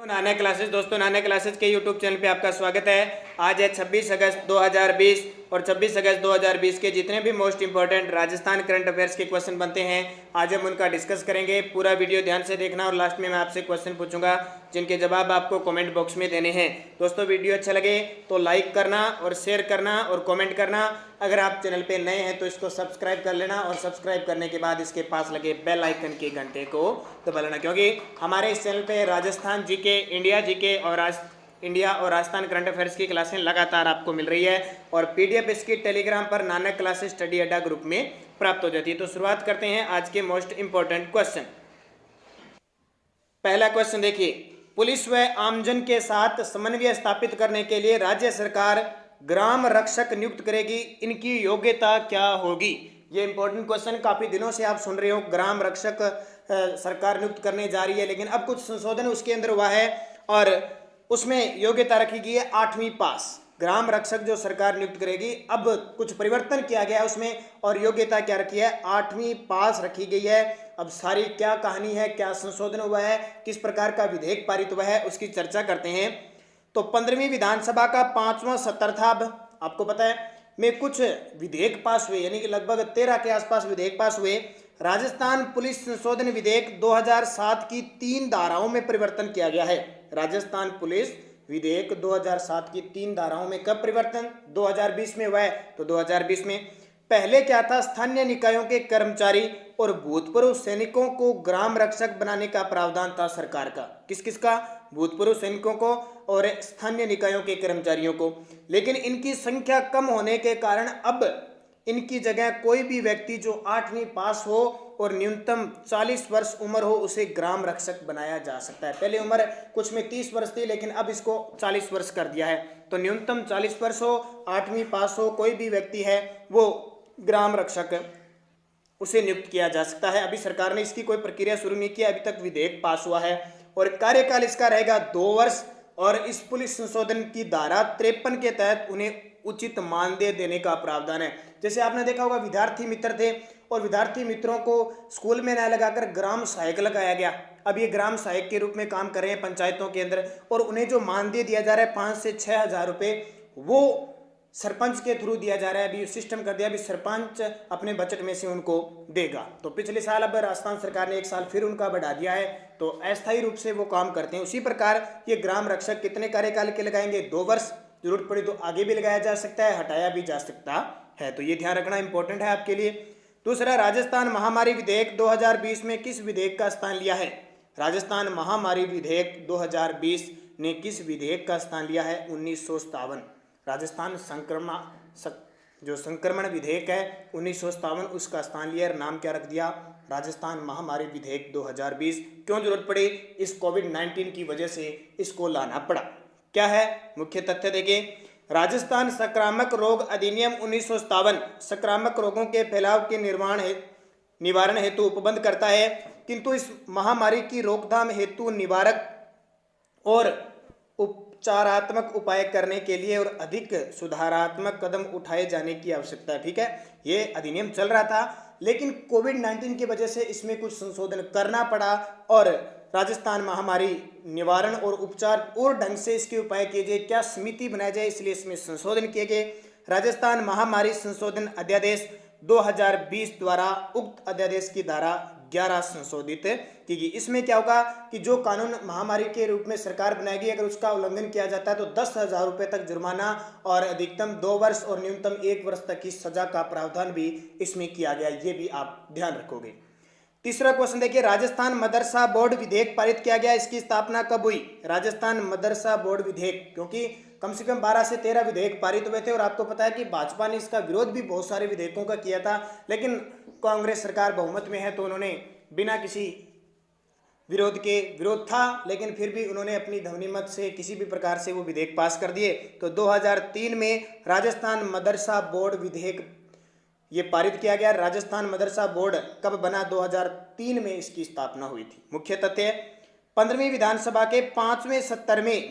दोस्तों नाना क्लासेस के YouTube channel पे आपका स्वागत है। आज है 26 अगस्त 2020 और 26 अगस्त 2020 के जितने भी most important Rajasthan current affairs के क्वेश्चन बनते हैं आज हम उनका डिस्कस करेंगे। पूरा वीडियो ध्यान से देखना और लास्ट में मैं आपसे क्वेश्चन पूछूंगा जिनके जवाब आपको कमेंट बॉक्स में देने हैं। दोस्तों वीडियो अच्छा लगे तो लाइक करना और शेयर करना और कमेंट करना। अगर आप चैनल पे नए हैं तो इसको सब्सक्राइब कर लेना और सब्सक्राइब करने के बाद इसके पास लगे बेल आइकन के घंटे को दबा लेना, क्योंकि हमारे इस चैनल पे राजस्थान जीके, इंडिया जीके और इंडिया और राजस्थान करंट अफेयर्स की क्लासें लगातार आपको मिल रही है और पीडीएफ इसकी टेलीग्राम पर नानक क्लासेस स्टडी अड्डा ग्रुप में प्राप्त हो जाती है। तो शुरुआत करते हैं आज के मोस्ट इंपॉर्टेंट क्वेश्चन। पहला क्वेश्चन देखिए, पुलिस व आमजन के साथ समन्वय स्थापित करने के लिए राज्य सरकार ग्राम रक्षक नियुक्त करेगी, इनकी योग्यता क्या होगी? ये इंपॉर्टेंट क्वेश्चन, काफी दिनों से आप सुन रहे हो ग्राम रक्षक सरकार नियुक्त करने जा रही है, लेकिन अब कुछ संशोधन उसके अंदर हुआ है और उसमें योग्यता रखी गई है 8वीं पास। ग्राम रक्षक जो सरकार नियुक्त करेगी, अब कुछ परिवर्तन किया गया है उसमें और योग्यता क्या रखी है? 8वीं पास रखी गई है। अब सारी क्या कहानी है, क्या संशोधन हुआ है, किस प्रकार का विधेयक पारित हुआ है, उसकी चर्चा करते हैं। तो 15वीं विधानसभा का 5वां सत्र था। अब आपको पता है में कुछ विधेयक पास हुए, यानी कि लगभग 13 के आसपास विधेयक पास हुए। राजस्थान पुलिस संशोधन विधेयक 2007 की 3 धाराओं में परिवर्तन किया गया है। राजस्थान पुलिस विधेयक 2007 की 3 धाराओं में कब परिवर्तन? 2020 में हुआ है। तो 2020 में पहले क्या था? स्थानीय निकायों के कर्मचारी और भूतपूर्व सैनिकों को ग्राम रक्षक बनाने का प्रावधान था सरकार का। किस किस का? भूतपूर्व सैनिकों को और स्थानीय निकायों के कर्मचारियों को। लेकिन इनकी संख्या कम होने के कारण अब इनकी जगह कोई भी व्यक्ति जो 8वीं पास हो और न्यूनतम 40 वर्ष उम्र हो उसे ग्राम रक्षक बनाया जा सकता है। पहले उम्र कुछ में 30 वर्ष थी, लेकिन अब इसको 40 वर्ष कर दिया है। तो न्यूनतम 40 वर्ष हो, 8वीं पास हो, कोई भी व्यक्ति है वो ग्राम रक्षक उसे नियुक्त किया जा सकता है। अभी सरकार ने इसकी कोई प्रक्रिया शुरू नहीं की, अभी तक विधेयक पास हुआ है और कार्यकाल इसका रहेगा 2 वर्ष। और इस पुलिस संशोधन की धारा 53 के तहत उन्हें उचित मानदेय देने का प्रावधान है। जैसे आपने देखा होगा विद्यार्थी मित्र थे और विद्यार्थी मित्रों को स्कूल में न लगाकर ग्राम सहायक लगाया गया। अब ये ग्राम सहायक के रूप में काम कर रहे हैं पंचायतों के अंदर और उन्हें जो मानदेय दिया जा रहा है 5 से 6 हजार रुपये, वो सरपंच के थ्रू दिया जा रहा है। अभी सिस्टम कर दिया, अभी सरपंच अपने बजट में से उनको देगा। तो पिछले साल अब राजस्थान सरकार ने 1 साल फिर उनका बढ़ा दिया है, तो अस्थायी रूप से वो काम करते हैं। उसी प्रकार ये ग्राम रक्षक कितने कार्यकाल के लगाएंगे? 2 वर्ष। जरूरत पड़ी तो आगे भी लगाया जा सकता है, हटाया भी जा सकता है। तो ये ध्यान रखना इंपॉर्टेंट है आपके लिए। दूसरा, राजस्थान महामारी विधेयक 2020 में किस विधेयक का स्थान लिया है? राजस्थान महामारी विधेयक 2020 ने किस विधेयक का स्थान लिया है? 1957। राजस्थान जो संक्रमण विधेयक है 1957, उसका स्थान लिया। नाम क्या रख दिया? राजस्थान महामारी विधेयक 2020। क्यों जरूरत पड़ी? इस कोविड-19 की वजह से इसको लाना पड़ा। क्या है मुख्य तथ्य? देखिए, राजस्थान संक्रामक रोग अधिनियम 1957 संक्रामक रोगों के फैलाव के निवारण हेतु उपबंध करता है, किंतु इस महामारी की रोकथाम हेतु निवारक और उपचारात्मक उपाय करने के लिए और अधिक सुधारात्मक कदम उठाए जाने की आवश्यकता है। ठीक है, ये अधिनियम चल रहा था, लेकिन कोविड-19 की वजह से इसमें कुछ संशोधन करना पड़ा और राजस्थान महामारी निवारण और उपचार और ढंग से इसके उपाय किए जाए, क्या समिति बनाई जाए, इसलिए इसमें संशोधन किए गए। राजस्थान महामारी संशोधन अध्यादेश 2020 द्वारा उक्त अध्यादेश की धारा 11 संशोधित की गई। इसमें क्या होगा कि जो कानून महामारी के रूप में सरकार बनाएगी, अगर उसका उल्लंघन किया जाता है तो 10,000 रुपये तक जुर्माना और अधिकतम 2 वर्ष और न्यूनतम 1 वर्ष तक की सजा का प्रावधान भी इसमें किया गया। ये भी आप ध्यान रखोगे। तीसरा क्वेश्चन देखिए, राजस्थान मदरसा बोर्ड विधेयक पारित किया गया, इसकी स्थापना कब हुई? राजस्थान मदरसा बोर्ड विधेयक, क्योंकि कम से कम 12 से 13 विधेयक पारित हुए थे और आपको पता है कि भाजपा ने इसका विरोध भी बहुत सारे विधेयकों का किया था, लेकिन कांग्रेस सरकार बहुमत में है तो उन्होंने बिना किसी विरोध था, लेकिन फिर भी उन्होंने अपनी ध्वनिमत से किसी भी प्रकार से वो विधेयक पास कर दिए। तो 2003 में राजस्थान मदरसा बोर्ड विधेयक ये पारित किया गया। राजस्थान मदरसा बोर्ड कब बना? 2003 में इसकी स्थापना हुई थी। मुख्य तथ्य, 15वीं विधानसभा के 5वें सत्र में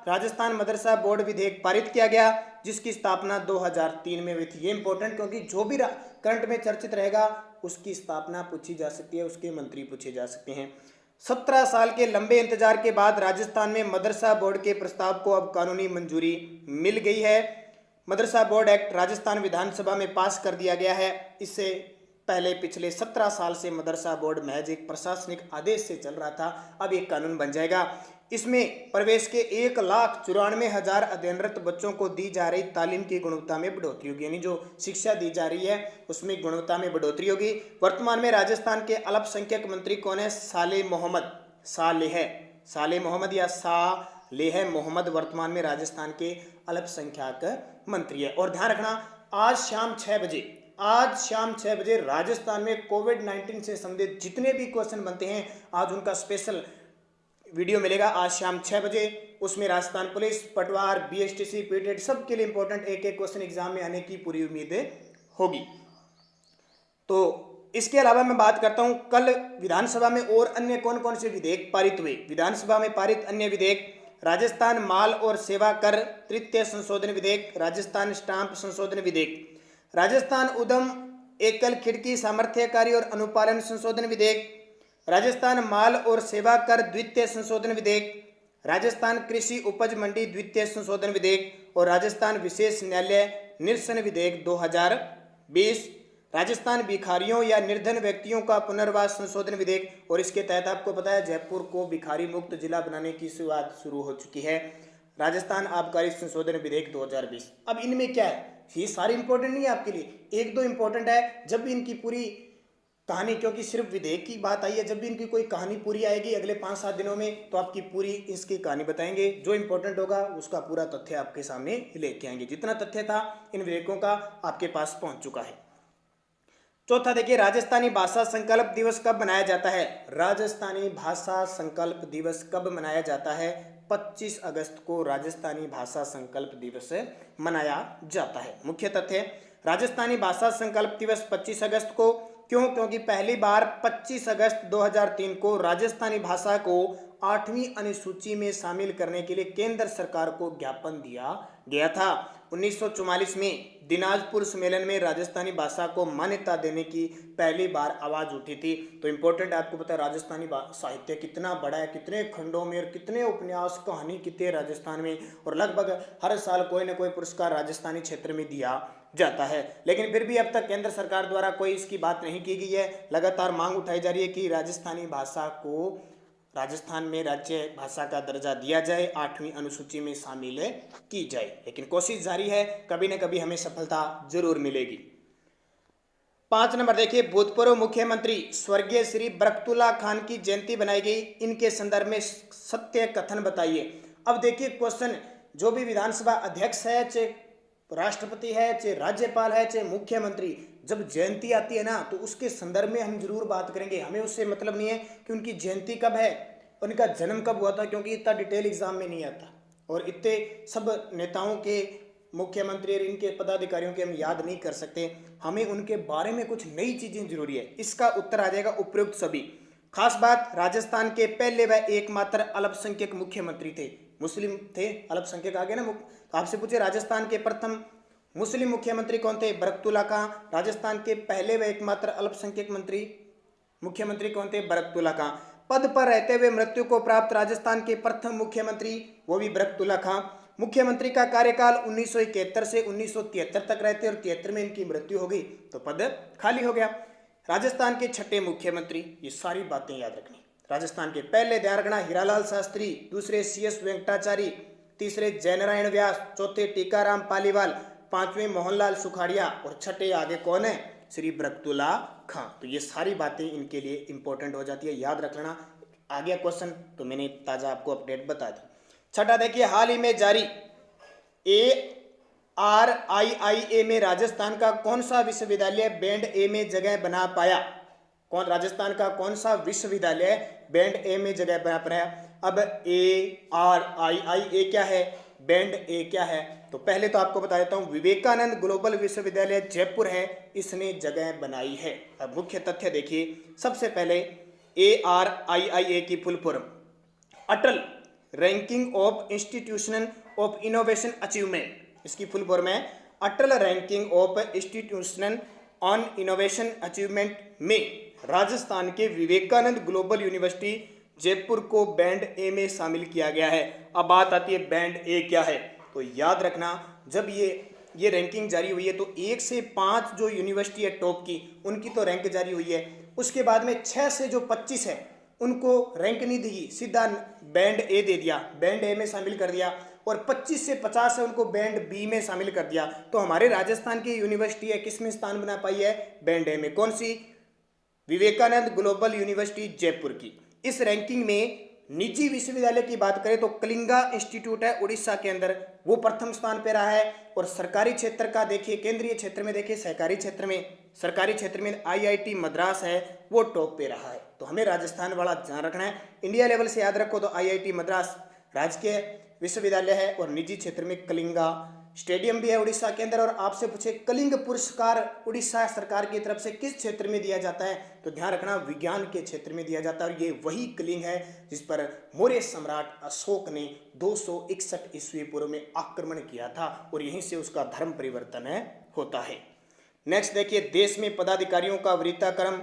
राजस्थान मदरसा बोर्ड विधेयक पारित किया गया, जिसकी स्थापना 2003 में हुई थी। ये इंपॉर्टेंट, क्योंकि जो भी करंट में चर्चित रहेगा उसकी स्थापना पूछी जा सकती है, उसके मंत्री पूछे जा सकते हैं। 17 साल के लंबे इंतजार के बाद राजस्थान में मदरसा बोर्ड के प्रस्ताव को अब कानूनी मंजूरी मिल गई है। मदरसा बोर्ड एक्ट राजस्थान विधानसभा में पास कर दिया गया है। इससे पहले पिछले 17 साल से मदरसा बोर्ड महज एक प्रशासनिक आदेश से चल रहा था, अब एक कानून बन जाएगा। इसमें प्रवेश के 1,94,000 अध्ययनरत बच्चों को दी जा रही तालीम की गुणवत्ता में बढ़ोतरी होगी, यानी जो शिक्षा दी जा रही है उसमें गुणवत्ता में बढ़ोतरी होगी। वर्तमान में राजस्थान के अल्पसंख्यक मंत्री कौन है? सालेह मोहम्मद या सालेह मोहम्मद वर्तमान में राजस्थान के अल्पसंख्यक मंत्री है। और ध्यान रखना, आज शाम 6 बजे राजस्थान में कोविड-19 से संबंधित जितने भी क्वेश्चन बनते हैं आज उनका स्पेशल वीडियो मिलेगा आज शाम 6 बजे। उसमें राजस्थान पुलिस, पटवार, बीएसटीसी, पीटेट सबके लिए इंपॉर्टेंट एक क्वेश्चन एग्जाम में आने की पूरी उम्मीद होगी। तो इसके अलावा मैं बात करता हूं कल विधानसभा में और अन्य कौन कौन से विधेयक पारित हुए। विधानसभा में पारित अन्य विधेयक: राजस्थान माल और सेवा कर तृतीय संशोधन विधेयक, राजस्थान स्टाम्प संशोधन विधेयक, राजस्थान उद्यम एकल खिड़की सामर्थ्यकारी और अनुपालन संशोधन विधेयक, राजस्थान माल और सेवा कर द्वितीय संशोधन विधेयक, राजस्थान कृषि उपज मंडी द्वितीय संशोधन विधेयक और राजस्थान विशेष न्यायालय निरसन विधेयक 2020, राजस्थान भिखारियों या निर्धन व्यक्तियों का पुनर्वास संशोधन विधेयक। और इसके तहत आपको पता है जयपुर को भिखारी मुक्त जिला बनाने की शुरुआत शुरू हो चुकी है। राजस्थान आबकारी संशोधन विधेयक 2020। अब इनमें क्या है, ये सारे इंपॉर्टेंट नहीं है आपके लिए, एक दो इंपॉर्टेंट है। जब भी इनकी पूरी कहानी, क्योंकि सिर्फ विधेयक की बात आई है, जब भी इनकी कोई कहानी पूरी आएगी अगले 5-7 दिनों में तो आपकी पूरी इसकी कहानी बताएंगे। जो इंपॉर्टेंट होगा उसका पूरा तथ्य आपके सामने लेके आएंगे। जितना तथ्य था इन विधेयकों का आपके पास पहुंच चुका है। चौथा देखिए, राजस्थानी भाषा संकल्प दिवस कब मनाया जाता है? राजस्थानी भाषा संकल्प दिवस कब मनाया जाता है? 25 अगस्त को राजस्थानी भाषा संकल्प दिवस मनाया जाता है। मुख्य तथ्य, राजस्थानी भाषा संकल्प दिवस 25 अगस्त को क्यों? क्योंकि पहली बार 25 अगस्त 2003 को राजस्थानी भाषा को 8वीं अनुसूची में शामिल करने के लिए केंद्र सरकार को ज्ञापन दिया गया था। 1944 में दिनाजपुर सम्मेलन में राजस्थानी भाषा को मान्यता देने की पहली बार आवाज उठी थी। तो इंपॉर्टेंट आपको पता है राजस्थानी साहित्य कितना बड़ा है, कितने खंडों में और कितने उपन्यास कहानी कितने राजस्थान में, और लगभग हर साल कोई ना कोई पुरस्कार राजस्थानी क्षेत्र में दिया जाता है। लेकिन फिर भी अब तक केंद्र सरकार द्वारा कोई इसकी बात नहीं की गई है। लगातार मांग उठाई जा रही है कि राजस्थानी भाषा को राजस्थान में राज्य भाषा का दर्जा दिया जाए, 8वीं अनुसूची में शामिल की जाए। लेकिन कोशिश जारी है, कभी न कभी हमें सफलता जरूर मिलेगी। 5 नंबर देखिए, भूतपूर्व मुख्यमंत्री स्वर्गीय श्री बरकतुल्ला खान की जयंती बनाई गई, इनके संदर्भ में सत्य कथन बताइए। अब देखिए क्वेश्चन, जो भी विधानसभा अध्यक्ष है, चाहे राष्ट्रपति है, चाहे राज्यपाल है, चाहे मुख्यमंत्री, जब जयंती आती है ना तो उसके संदर्भ में हम जरूर बात करेंगे। हमें उससे मतलब नहीं है कि उनकी जयंती कब है, उनका जन्म कब हुआ था, क्योंकि इतना डिटेल एग्जाम में नहीं आता और इतने सब नेताओं के, मुख्यमंत्री और इनके पदाधिकारियों के हम याद नहीं कर सकते। हमें उनके बारे में कुछ नई चीजें जरूरी है। इसका उत्तर आ जाएगा उपयुक्त सभी। खास बात, राजस्थान के पहले व एकमात्र अल्पसंख्यक मुख्यमंत्री थे, मुस्लिम थे, अल्पसंख्यक आ गए ना। तो आपसे पूछे राजस्थान के प्रथम मुस्लिम मुख्यमंत्री कौन थे? बरकतुल्ला खां। राजस्थान के पहले व एकमात्र अल्पसंख्यक मुख्यमंत्री कौन थे? बरकतुल्ला खां। पद पर रहते हुए मृत्यु को प्राप्त राजस्थान के प्रथम मुख्यमंत्री, वो भी बरकतुल्ला खां। मुख्यमंत्री का कार्यकाल 1971 से 1973 तक रहते और 73 में इनकी मृत्यु हो गई तो पद खाली हो गया। राजस्थान के छठे मुख्यमंत्री, ये सारी बातें याद रखनी। राजस्थान के पहले ध्यान रखना हीरालाल शास्त्री, दूसरे CS वेंकटाचारी, तीसरे जयनारायण व्यास, चौथे टीकाराम पालीवाल, 5वें मोहनलाल सुखाड़िया और छठे आगे कौन है? श्री बरकतुल्ला खां। तो ये सारी बातें इनके लिए इंपॉर्टेंट हो जाती है, याद रख लेना। आ गया क्वेश्चन तो मैंने ताजा आपको अपडेट बता दी। छठा देखिए, हाल ही में जारी ARIIA में राजस्थान का कौन सा विश्वविद्यालय बैंड A में जगह बना पाया? राजस्थान का कौन सा विश्वविद्यालय बैंड A में जगह बना पाया? अब ARIIA क्या है, बैंड A क्या है? तो पहले तो आपको बता देता हूं, विवेकानंद ग्लोबल विश्वविद्यालय जयपुर है, इसने जगह बनाई है। अब मुख्य तथ्य देखिए, सबसे पहले ARIIA की full form Atal ranking of institution of innovation achievement, इसकी फुल फॉर्म है Atal ranking of institution on innovation achievement में राजस्थान के विवेकानंद ग्लोबल यूनिवर्सिटी जयपुर को बैंड ए में शामिल किया गया है। अब बात आती है बैंड ए क्या है। तो याद रखना, जब ये रैंकिंग जारी हुई है तो 1 से 5 जो यूनिवर्सिटी है टॉप की, उनकी तो रैंक जारी हुई है। उसके बाद में 6 से जो 25 है उनको रैंक नहीं दी, सीधा बैंड ए दे दिया, बैंड ए में शामिल कर दिया। और 25 से 50 है उनको बैंड बी में शामिल कर दिया। तो हमारे राजस्थान की यूनिवर्सिटी है किस में स्थान बना पाई है? बैंड ए में। कौन सी? विवेकानंद ग्लोबल यूनिवर्सिटी जयपुर की। इस रैंकिंग में निजी विश्वविद्यालय की बात करें तो कलिंगा इंस्टीट्यूट है उड़ीसा के अंदर, वो प्रथम स्थान पे रहा है। और सरकारी क्षेत्र का देखिए, केंद्रीय क्षेत्र में देखिए, सरकारी क्षेत्र में आईआईटी मद्रास है, वो टॉप पे रहा है। तो हमें राजस्थान वाला ध्यान रखना है। इंडिया लेवल से याद रखो तो आईआईटी मद्रास राजकीय विश्वविद्यालय है, और निजी क्षेत्र में कलिंगा स्टेडियम भी है उड़ीसा के अंदर। और आपसे पूछे कलिंग पुरस्कार उड़ीसा सरकार की तरफ से किस क्षेत्र में दिया जाता है, तो ध्यान रखना विज्ञान के क्षेत्र में दिया जाता है। और ये वही कलिंग है जिस पर मौर्य सम्राट अशोक ने 261 ईस्वी पूर्व में आक्रमण किया था, और यहीं से उसका धर्म परिवर्तन होता है। नेक्स्ट देखिए, देश में पदाधिकारियों का वरीयताक्रम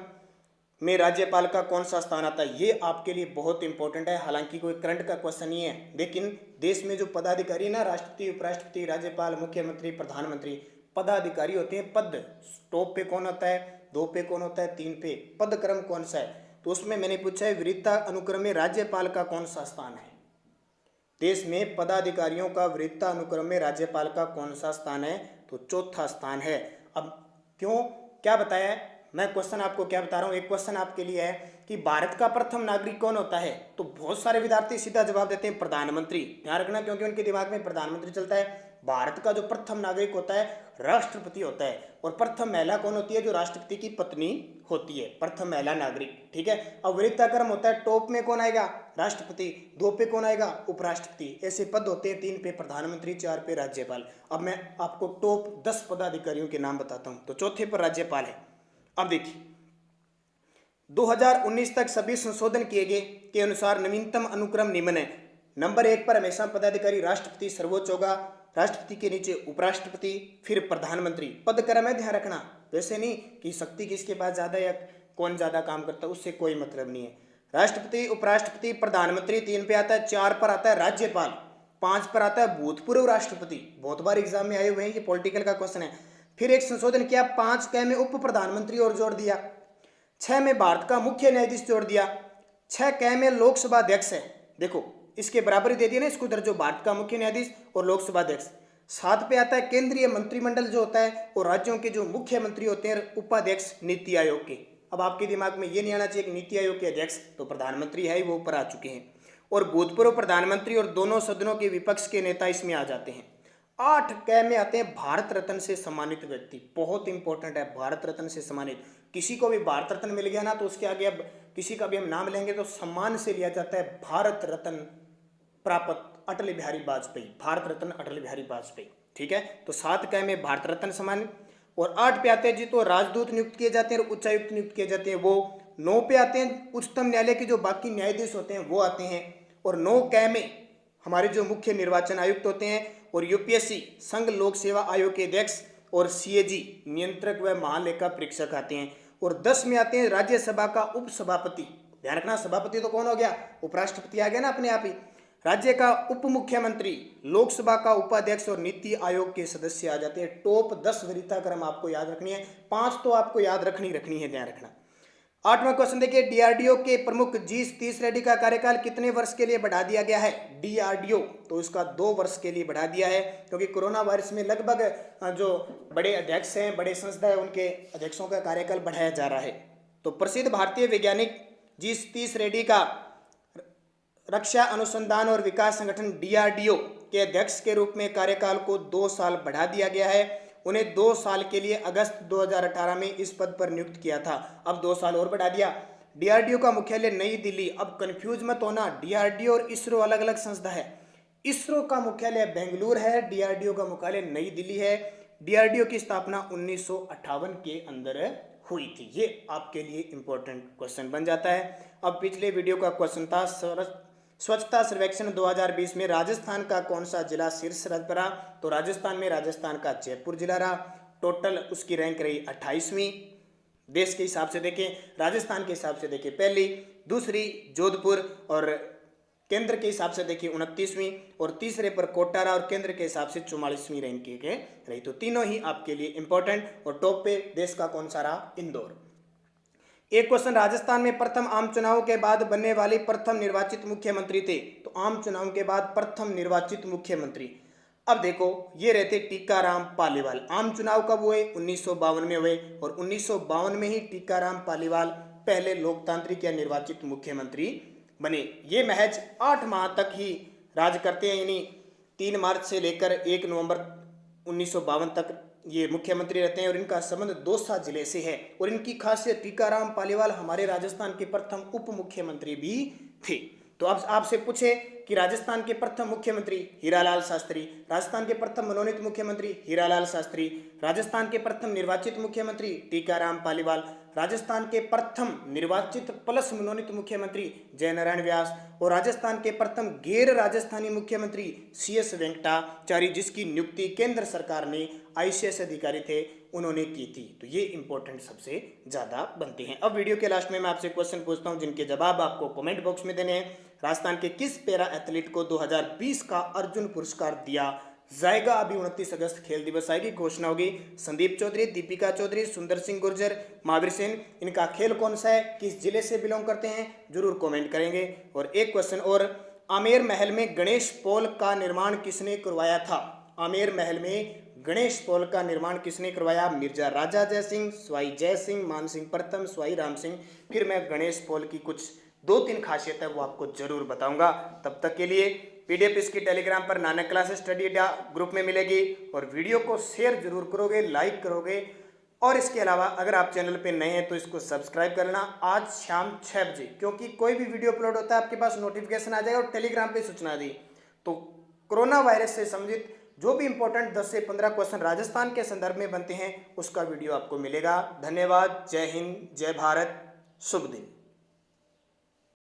में राज्यपाल का कौन सा स्थान आता है? ये आपके लिए बहुत इंपॉर्टेंट है, हालांकि कोई करंट का क्वेश्चन नहीं है, लेकिन देश में जो पदाधिकारी ना, राष्ट्रपति, उपराष्ट्रपति, राज्यपाल, मुख्यमंत्री, प्रधानमंत्री, पदाधिकारी होते हैं। पद टॉप पे कौन होता है, 2 पे कौन होता है, 3 पे? पद क्रम कौन सा है? तो उसमें मैंने पूछा है वरीयता अनुक्रम में राज्यपाल का कौन सा स्थान है? देश में पदाधिकारियों का वरीयता अनुक्रम में राज्यपाल का कौन सा स्थान है? तो चौथा स्थान है। अब क्यों, क्या बताया है? मैं क्वेश्चन आपको क्या बता रहा हूँ, एक क्वेश्चन आपके लिए है कि भारत का प्रथम नागरिक कौन होता है? तो बहुत सारे विद्यार्थी सीधा जवाब देते हैं प्रधानमंत्री। ध्यान रखना, क्योंकि उनके दिमाग में प्रधानमंत्री चलता है। भारत का जो प्रथम नागरिक होता है राष्ट्रपति होता है। और प्रथम महिला कौन होती है? जो राष्ट्रपति की पत्नी होती है, प्रथम महिला नागरिक। ठीक है। अब वरीयताक्रम होता है, टॉप में कौन आएगा? राष्ट्रपति। 2 पे कौन आएगा? उपराष्ट्रपति। ऐसे पद होते हैं, 3 पे प्रधानमंत्री, 4 पे राज्यपाल। अब मैं आपको टॉप 10 पदाधिकारियों के नाम बताता हूं। तो चौथे पर राज्यपाल है। अब देखिए, 2019 तक सभी संशोधन किए गए के अनुसार नवीनतम अनुक्रम निम्न है। नंबर 1 पर हमेशा पदाधिकारी राष्ट्रपति सर्वोच्च होगा, राष्ट्रपति के नीचे उपराष्ट्रपति, फिर प्रधानमंत्री। पद क्रम है, ध्यान रखना। वैसे नहीं कि शक्ति किसके पास ज्यादा या कौन ज्यादा काम करता है, उससे कोई मतलब नहीं है। राष्ट्रपति, उपराष्ट्रपति, प्रधानमंत्री 3 पे आता है, 4 पर आता है राज्यपाल, 5 पर आता है भूतपूर्व राष्ट्रपति। बहुत बार एग्जाम में आए हुए हैं, ये पॉलिटिकल का क्वेश्चन है। फिर एक संशोधन किया, 5 में उप प्रधानमंत्री और जोड़ दिया, 6 में भारत का मुख्य न्यायाधीश जोड़ दिया, 6 में लोकसभा अध्यक्ष है। देखो इसके बराबर ही दे दिया ना इसको उधर, जो भारत का मुख्य न्यायाधीश और लोकसभा अध्यक्ष। 7 पे आता है केंद्रीय मंत्रिमंडल जो होता है, और राज्यों के जो मुख्यमंत्री होते हैं उपाध्यक्ष नीति आयोग के। अब आपके दिमाग में ये नहीं आना चाहिए कि नीति आयोग के अध्यक्ष तो प्रधानमंत्री है, वो ऊपर आ चुके हैं। और भूतपूर्व प्रधानमंत्री और दोनों सदनों के विपक्ष के नेता इसमें आ जाते हैं। 8 में आते हैं भारत रत्न से सम्मानित व्यक्ति। बहुत इंपॉर्टेंट है, भारत रत्न से सम्मानित। किसी को भी भारत रत्न मिल गया ना, तो उसके आगे अब किसी का भी हम नाम लेंगे तो सम्मान से लिया जाता है। भारत रत्न प्राप्त अटल बिहारी वाजपेयी, भारत रत्न अटल बिहारी वाजपेयी। ठीक है। तो 7 में भारत रत्न सम्मान। और 8 पे आते हैं जी तो राजदूत नियुक्त किए जाते हैं और उच्चायुक्त नियुक्त किए जाते हैं वो। 9 पे आते हैं उच्चतम न्यायालय के जो बाकी न्यायाधीश होते हैं वो आते हैं। और 9 में हमारे जो मुख्य निर्वाचन आयुक्त होते हैं, और यूपीएससी संघ लोक सेवा आयोग के अध्यक्ष, और सीएजी नियंत्रक व महालेखा परीक्षक आते हैं। और 10 में आते हैं राज्यसभा का उपसभापति। ध्यान रखना, सभापति तो कौन हो गया? उपराष्ट्रपति आ गया ना अपने आप ही। राज्य का उप मुख्यमंत्री, लोकसभा का उपाध्यक्ष और नीति आयोग के सदस्य आ जाते हैं। टॉप 10 वरीयता क्रम आपको याद रखनी है, 5 तो आपको याद रखनी है, ध्यान रखना। 8वां क्वेश्चन देखिए, डीआरडीओ के प्रमुख जी सतीश रेड्डी का कार्यकाल कितने वर्ष के लिए बढ़ा दिया गया है? डीआरडीओ तो इसका 2 वर्ष के लिए बढ़ा दिया है, क्योंकि कोरोना वायरस में लगभग जो बड़े अध्यक्ष हैं, बड़े संस्था है, उनके अध्यक्षों का कार्यकाल बढ़ाया जा रहा है। तो प्रसिद्ध भारतीय वैज्ञानिक जी सतीश रेड्डी का रक्षा अनुसंधान और विकास संगठन डीआरडीओ के अध्यक्ष के रूप में कार्यकाल को 2 साल बढ़ा दिया गया है। उन्हें 2 साल के लिए अगस्त 2018 में इस पद पर नियुक्त किया था, अब 2 साल और बढ़ा दिया। डीआरडीओ का मुख्यालय नई दिल्ली। अब कंफ्यूज मत होना, डीआरडीओ और इसरो अलग अलग संस्था है। इसरो का मुख्यालय बेंगलुरु है, डीआरडीओ का मुख्यालय नई दिल्ली है। डीआरडीओ की स्थापना 1958 के अंदर हुई थी। ये आपके लिए इंपॉर्टेंट क्वेश्चन बन जाता है। अब पिछले वीडियो का क्वेश्चन था स्वच्छता सर्वेक्षण 2020 में राजस्थान का कौन सा जिला शीर्ष पर रहा? तो राजस्थान में राजस्थान का जयपुर जिला रहा। टोटल उसकी रैंक रही 28वीं। देश के हिसाब से देखें, राजस्थान के हिसाब से देखें पहली, दूसरी जोधपुर और केंद्र के हिसाब से देखिए 29वीं, और तीसरे पर कोटारा और केंद्र के हिसाब से 44वीं रैंक के रही। तो तीनों ही आपके लिए इंपॉर्टेंट। और टॉप पे देश का कौन सा रहा? इंदौर। एक क्वेश्चन, राजस्थान में प्रथम आम चुनाव के बाद बनने वाले प्रथम निर्वाचित मुख्यमंत्री थे। तो आम चुनाव के बाद प्रथम निर्वाचित मुख्यमंत्री, अब देखो ये रहते टीकाराम पालीवाल। आम चुनाव कब हुए? 1952 में हुए, और 1952 में ही टीकाराम पालीवाल पहले लोकतांत्रिक या निर्वाचित मुख्यमंत्री बने। ये महज 8 माह तक ही राज करते हैं, यानी 3 मार्च से लेकर 1 नवंबर 1952 तक ये मुख्यमंत्री रहते हैं, और इनका संबंध दौसा जिले से है। और इनकी खासियत, टीकाराम पालीवाल हमारे राजस्थान के प्रथम उप मुख्यमंत्री भी थे। तो अब आपसे पूछे कि राजस्थान के प्रथम मुख्यमंत्री हीरालाल शास्त्री, राजस्थान के प्रथम मनोनीत मुख्यमंत्री हीरालाल शास्त्री, राजस्थान के प्रथम निर्वाचित मुख्यमंत्री टीकाराम पालीवाल, राजस्थान के प्रथम निर्वाचित प्लस मनोनीत मुख्यमंत्री जयनारायण व्यास, और राजस्थान के प्रथम गैर राजस्थानी मुख्यमंत्री CS वेंकटाचार्य, जिसकी नियुक्ति केंद्र सरकार ने ICS अधिकारी थे उन्होंने की थी। तो ये इंपॉर्टेंट सबसे ज्यादा बनते हैं। अब वीडियो के लास्ट में मैं आपसे क्वेश्चन पूछता हूं, जिनके जवाब आपको कमेंट बॉक्स में देने हैं। राजस्थान के किस पैरा एथलीट को 2020 का अर्जुन पुरस्कार दिया जाएगा? अभी 29 अगस्त खेल दिवस आएगी, घोषणा होगी। संदीप चौधरी, दीपिका चौधरी, सुंदर सिंह गुर्जर, महावीर सेन। इनका खेल कौन सा है? किस जिले से बिलोंग करते हैं? जरूर कमेंट करेंगे। और एक क्वेश्चन और, आमेर महल में गणेश पोल का निर्माण किसने करवाया था? आमेर महल में गणेश पोल का निर्माण किसने करवाया? मिर्जा राजा जय सिंह, स्वाई जय सिंह, मान सिंह प्रथम, स्वाई राम सिंह। फिर मैं गणेश पोल की कुछ 2-3 खासियत है वो आपको जरूर बताऊंगा। तब तक के लिए PDF इसकी टेलीग्राम पर नानक क्लास स्टडी ग्रुप में मिलेगी। और वीडियो को शेयर जरूर करोगे, लाइक करोगे। और इसके अलावा अगर आप चैनल पे नए हैं तो इसको सब्सक्राइब कर लेना आज शाम 6 बजे, क्योंकि कोई भी वीडियो अपलोड होता है आपके पास नोटिफिकेशन आ जाएगा और टेलीग्राम पे सूचना दी। तो कोरोना वायरस से संबंधित जो भी इंपॉर्टेंट 10 से 15 क्वेश्चन राजस्थान के संदर्भ में बनते हैं उसका वीडियो आपको मिलेगा। धन्यवाद। जय हिंद, जय भारत, शुभ दिन।